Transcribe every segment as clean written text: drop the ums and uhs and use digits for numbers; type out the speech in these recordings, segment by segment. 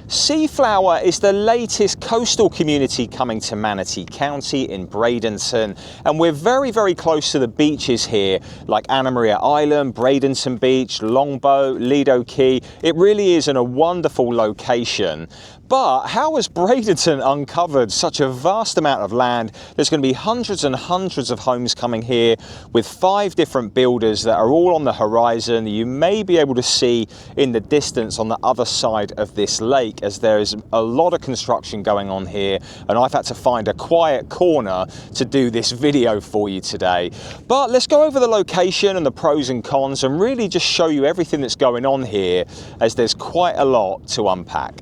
SeaFlower is the latest coastal community coming to Manatee County in Bradenton, and we're very, very close to the beaches here, like Anna Maria Island, Bradenton Beach, Longboat, Lido Key. It really is in a wonderful location. But how has Bradenton uncovered such a vast amount of land? There's going to be hundreds and hundreds of homes coming here with 5 different builders that are all on the horizon. You may be able to see in the distance on the other side of this lake, as there is a lot of construction going on here, and I've had to find a quiet corner to do this video for you today. But let's go over the location and the pros and cons and really just show you everything that's going on here, as there's quite a lot to unpack.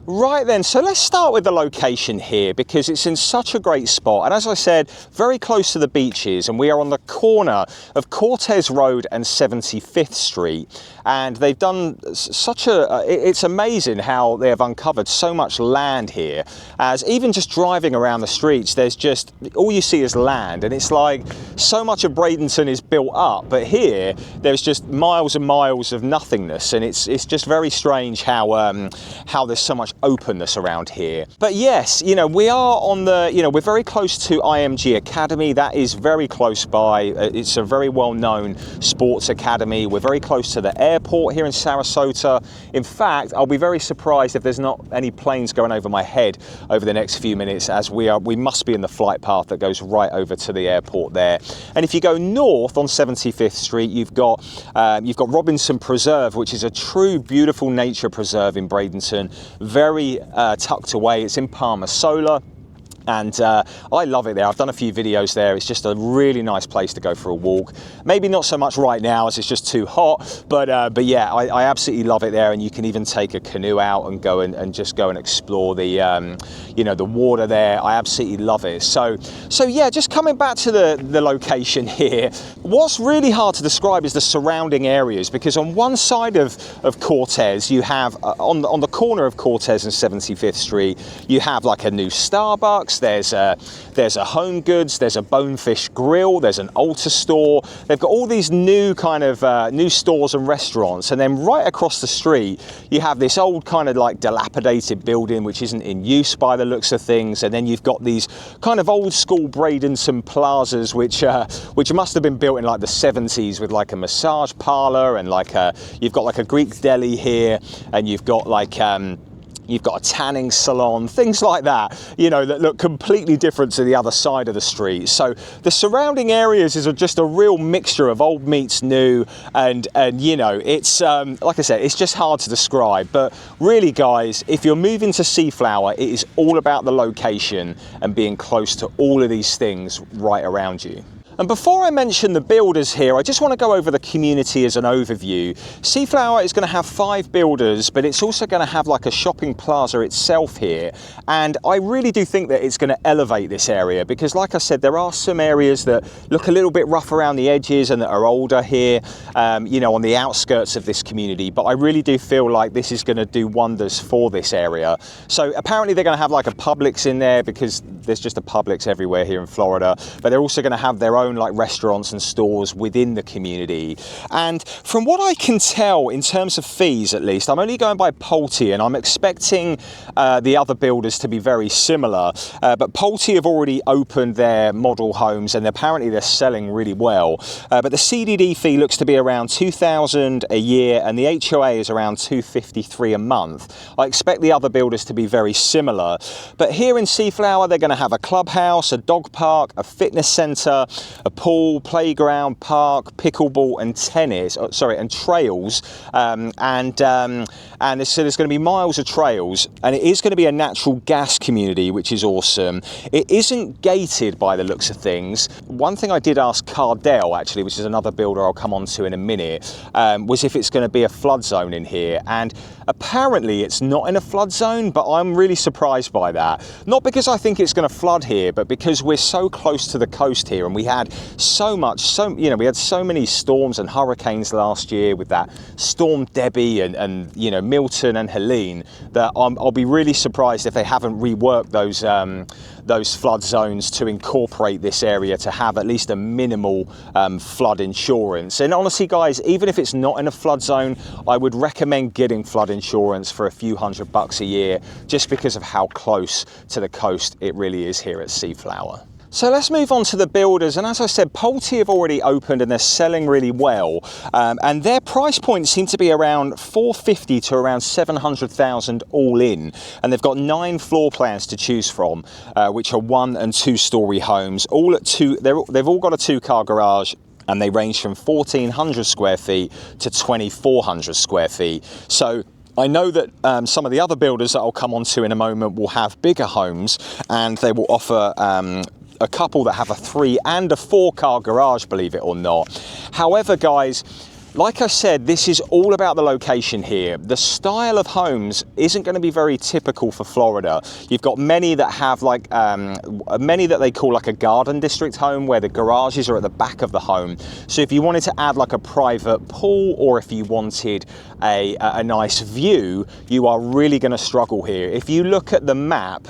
Right then, so let's start with the location here, because it's in such a great spot, and as I said, very close to the beaches, and we are on the corner of Cortez Road and 75th Street, and they've done such it's amazing how they have uncovered so much land here, as even just driving around the streets, there's just, all you see is land, and it's like so much of Bradenton is built up, but here there's just miles and miles of nothingness, and it's just very strange how there's so much openness around here. But yes, you know, we are on the, you know, we're very close to IMG Academy. That is very close by. It's a very well-known sports academy. We're very close to the airport here in Sarasota. In fact, I'll be very surprised if there's not any planes going over my head over the next few minutes, as we must be in the flight path that goes right over to the airport there. And if you go north on 75th Street, you've got Robinson Preserve, which is a true beautiful nature preserve in Bradenton. Very tucked away. It's in Palma Sola, and I love it there. I've done a few videos there. It's just a really nice place to go for a walk. Maybe not so much right now as it's just too hot, but yeah, I absolutely love it there. And you can even take a canoe out and go and just go and explore the you know, the water there. I absolutely love it. So yeah, just coming back to the location here, what's really hard to describe is the surrounding areas, because on one side of Cortez, you have on the corner of Cortez and 75th Street, you have like a new Starbucks. There's a Home Goods, there's a Bonefish Grill, there's an Ulta store. They've got all these new kind of new stores and restaurants, and then right across the street you have this old kind of like dilapidated building which isn't in use by the looks of things, and then you've got these kind of old school Bradenton plazas which must have been built in like the 70s, with like a massage parlor, and like you've got like a Greek deli here, and you've got like you've got a tanning salon, things like that, you know, that look completely different to the other side of the street. So the surrounding areas is just a real mixture of old meets new, and you know, it's like I said, it's just hard to describe. But really, guys, if you're moving to SeaFlower, it is all about the location and being close to all of these things right around you. And before I mention the builders here, I just want to go over the community as an overview. SeaFlower is going to have 5 builders, but it's also going to have like a shopping plaza itself here. And I really do think that it's going to elevate this area, because like I said, there are some areas that look a little bit rough around the edges and that are older here, you know, on the outskirts of this community. But I really do feel like this is going to do wonders for this area. So apparently they're going to have like a Publix in there, because there's just a Publix everywhere here in Florida. But they're also going to have their own like restaurants and stores within the community. And from what I can tell, in terms of fees at least, I'm only going by Pulte, and I'm expecting the other builders to be very similar. But Pulte have already opened their model homes, and apparently they're selling really well. But the CDD fee looks to be around $2,000 a year, and the HOA is around $253 a month. I expect the other builders to be very similar. But here in SeaFlower, they're going to have a clubhouse, a dog park, a fitness center, a pool, playground, park, pickleball, and tennis. And trails. And so there's going to be miles of trails, and it is going to be a natural gas community, which is awesome. It isn't gated by the looks of things. One thing I did ask Cardell, actually, which is another builder I'll come on to in a minute, was if it's going to be a flood zone in here. And apparently it's not in a flood zone, but I'm really surprised by that. Not because I think it's going to flood here, but because we're so close to the coast here, and we had had we had so many storms and hurricanes last year with that Storm Debbie and you know, Milton and Helene, that I'll be really surprised if they haven't reworked those flood zones to incorporate this area to have at least a minimal flood insurance. And honestly guys, even if it's not in a flood zone, I would recommend getting flood insurance for a few $100 a year, just because of how close to the coast it really is here at SeaFlower. So let's move on to the builders, and as I said, Pulte have already opened and they're selling really well, and their price points seem to be around 450 to around 700,000 all in, and they've got 9 floor plans to choose from, which are 1 and 2 story homes, all at they've all got a 2-car garage, and they range from 1,400 square feet to 2,400 square feet. So I know that some of the other builders that I'll come on to in a moment will have bigger homes, and they will offer a couple that have a 3 and a 4-car garage, believe it or not. However guys, like I said, this is all about the location here. The style of homes isn't going to be very typical for Florida. You've got many that have like, many that they call like a garden district home, where the garages are at the back of the home. So if you wanted to add like a private pool, or if you wanted a nice view, you are really going to struggle here. If you look at the map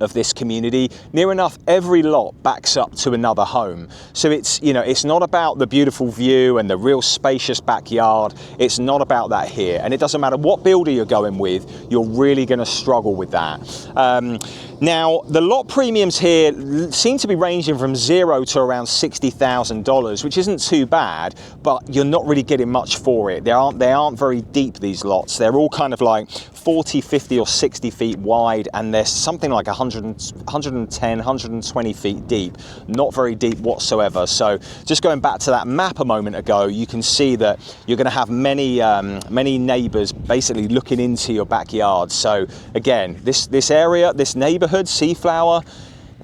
of this community, near enough every lot backs up to another home. So it's, you know, it's not about the beautiful view and the real spacious backyard. It's not about that here, and it doesn't matter what builder you're going with, you're really going to struggle with that. Now the lot premiums here seem to be ranging from $0 to around $60,000, which isn't too bad, but you're not really getting much for it. They aren't very deep, these lots. They're all kind of like 40, 50 or 60 feet wide, and there's something like 110, 120 feet deep, not very deep whatsoever. So just going back to that map a moment ago, you can see that you're going to have many neighbors basically looking into your backyard. So again, this area, this neighborhood, SeaFlower,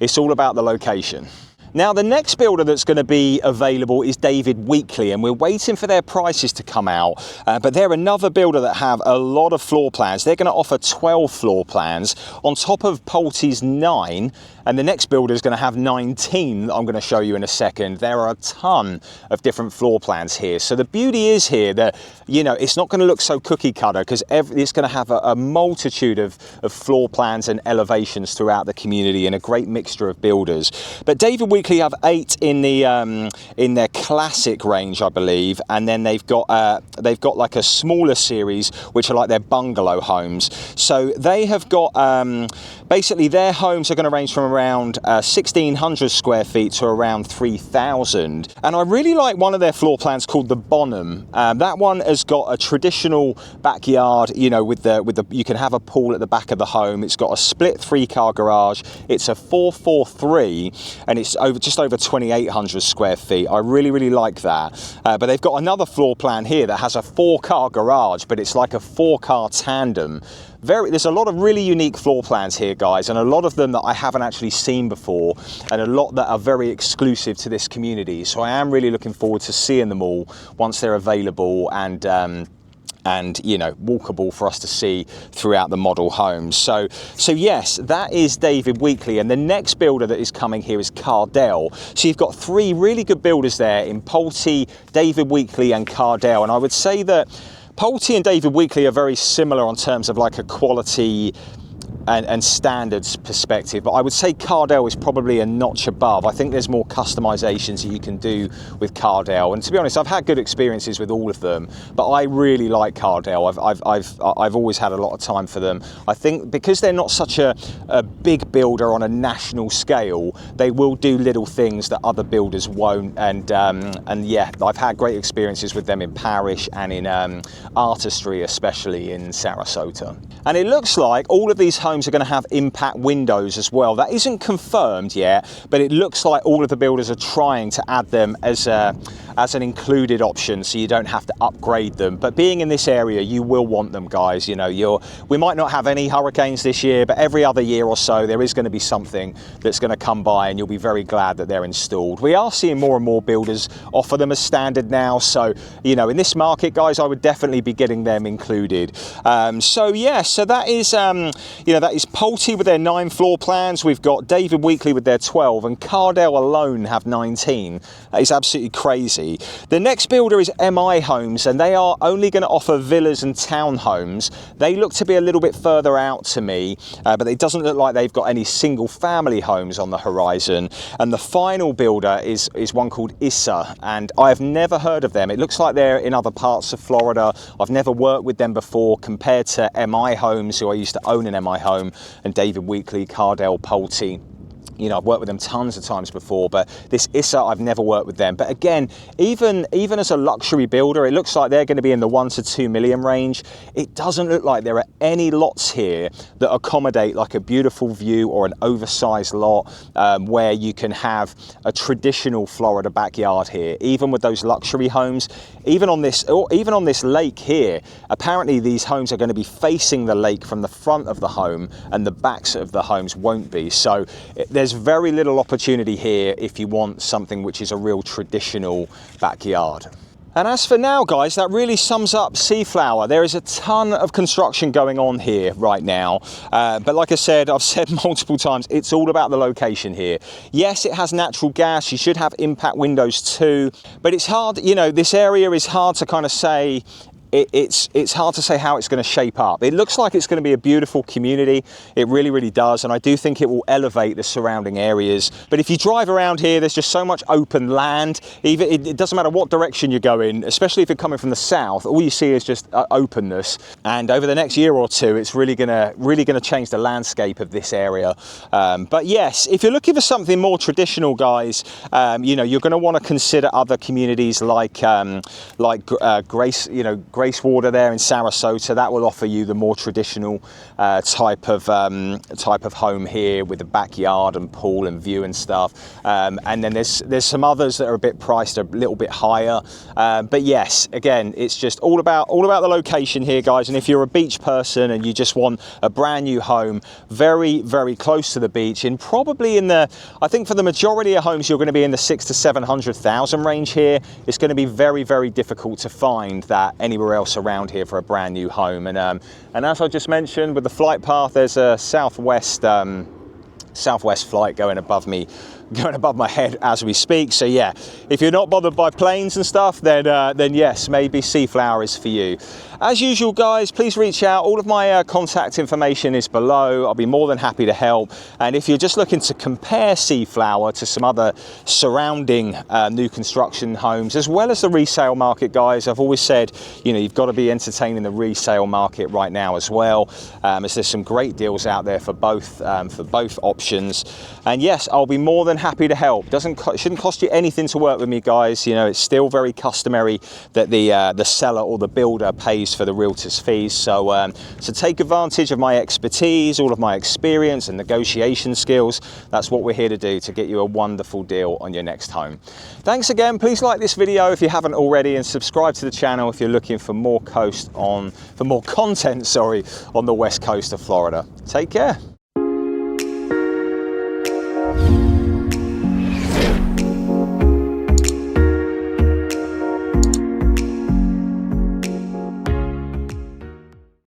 it's all about the location. Now the next builder that's going to be available is David Weekley, and we're waiting for their prices to come out, but they're another builder that have a lot of floor plans. They're going to offer 12 floor plans on top of Pulte's 9, and the next builder is going to have 19 that I'm going to show you in a second. There are a ton of different floor plans here. So the beauty is here that, you know, it's not going to look so cookie cutter, because it's going to have a multitude of floor plans and elevations throughout the community, and a great mixture of builders. But David Weekley have 8 in their classic range, I believe, and then they've got like a smaller series which are like their bungalow homes. So they have got basically their homes are going to range from around 1,600 square feet to around 3,000. And I really like one of their floor plans called the Bonham. That one has got a traditional backyard, you know, with the you can have a pool at the back of the home. It's got a split 3-car garage. It's a 443, and it's just over 2,800 square feet. I really like that. But they've got another floor plan here that has a 4-car garage, but it's like a 4-car tandem. There's a lot of really unique floor plans here, guys, and a lot of them that I haven't actually seen before, and a lot that are very exclusive to this community. So I am really looking forward to seeing them all once they're available and you know, walkable for us to see throughout the model homes. So yes, that is David Weekley, and the next builder that is coming here is Cardell. So you've got 3 really good builders there in Pulte, David Weekley and Cardell, and I would say that Pulte and David Weekley are very similar on terms of like a quality and standards perspective, but I would say Cardell is probably a notch above. I think there's more customizations that you can do with Cardell, and to be honest, I've had good experiences with all of them, but I really like Cardell. I've always had a lot of time for them. I think because they're not such a big builder on a national scale, they will do little things that other builders won't, and yeah, I've had great experiences with them in Parish and in Artistry, especially in Sarasota. And it looks like all of these homes are going to have impact windows as well. That isn't confirmed yet, but it looks like all of the builders are trying to add them as an included option, so you don't have to upgrade them. But being in this area, you will want them, guys. You know, we might not have any hurricanes this year, but every other year or so there is going to be something that's going to come by, and you'll be very glad that they're installed. We are seeing more and more builders offer them as standard now, so you know, in this market, guys, I would definitely be getting them included. So yeah, so that is you You know, that is Pulte with their 9 floor plans. We've got David Weekley with their 12, and Cardell alone have 19. That is absolutely crazy. The next builder is MI Homes, and they are only going to offer villas and townhomes. They look to be a little bit further out to me, but it doesn't look like they've got any single family homes on the horizon. And the final builder is one called Issa, and I have never heard of them. It looks like they're in other parts of Florida. I've never worked with them before compared to MI Homes, who I used to own an MI home, and David Weekley, Cardell, Pulte. You know, I've worked with them tons of times before, but this Issa, I've never worked with them. But again, even as a luxury builder, it looks like they're going to be in the 1 to 2 million range. It doesn't look like there are any lots here that accommodate like a beautiful view or an oversized lot where you can have a traditional Florida backyard here. Even with those luxury homes, even on this lake here, apparently these homes are going to be facing the lake from the front of the home, and the backs of the homes won't be. So there's very little opportunity here if you want something which is a real traditional backyard. And as for now, guys, that really sums up SeaFlower. There is a ton of construction going on here right now. But like I said, I've said multiple times, it's all about the location here. Yes, it has natural gas. You should have impact windows too. But it's hard, you know, this area is hard to kind of say. It's hard to say how it's going to shape up. It looks like it's going to be a beautiful community. It really, really does. And I do think it will elevate the surrounding areas. But if you drive around here, there's just so much open land. Even it doesn't matter what direction you're going, especially if you're coming from the south, all you see is just openness. And over the next year or two, it's really gonna change the landscape of this area. But yes, if you're looking for something more traditional, guys, you know, you're going to want to consider other communities like Grace, you know, Gracewater there in Sarasota. That will offer you the more traditional type of home here with the backyard and pool and view and stuff. And then there's some others that are a bit priced a little bit higher. But yes, again, it's just all about the location here, guys. And if you're a beach person and you just want a brand new home, very, very close to the beach, in probably in the, I think for the majority of homes, you're going to be in the 600,000 to 700,000 range here. It's going to be very, very difficult to find that anywhere else around here for a brand new home. And as I just mentioned, with the flight path, there's a southwest flight going above my head as we speak. So yeah, if you're not bothered by planes and stuff, then yes, maybe SeaFlower is for you. As usual, guys, please reach out. All of my contact information is below. I'll be more than happy to help. And if you're just looking to compare SeaFlower to some other surrounding new construction homes, as well as the resale market, guys, I've always said, you know, you've got to be entertaining the resale market right now as well, as there's some great deals out there for both options. And yes, I'll be more than happy to help. Shouldn't cost you anything to work with me, guys. You know, it's still very customary that the seller or the builder pays for the realtor's fees. So take advantage of my expertise, all of my experience and negotiation skills. That's what we're here to do, to get you a wonderful deal on your next home. Thanks again. Please like this video if you haven't already, and subscribe to the channel if you're looking for more content, on the west coast of Florida. Take care.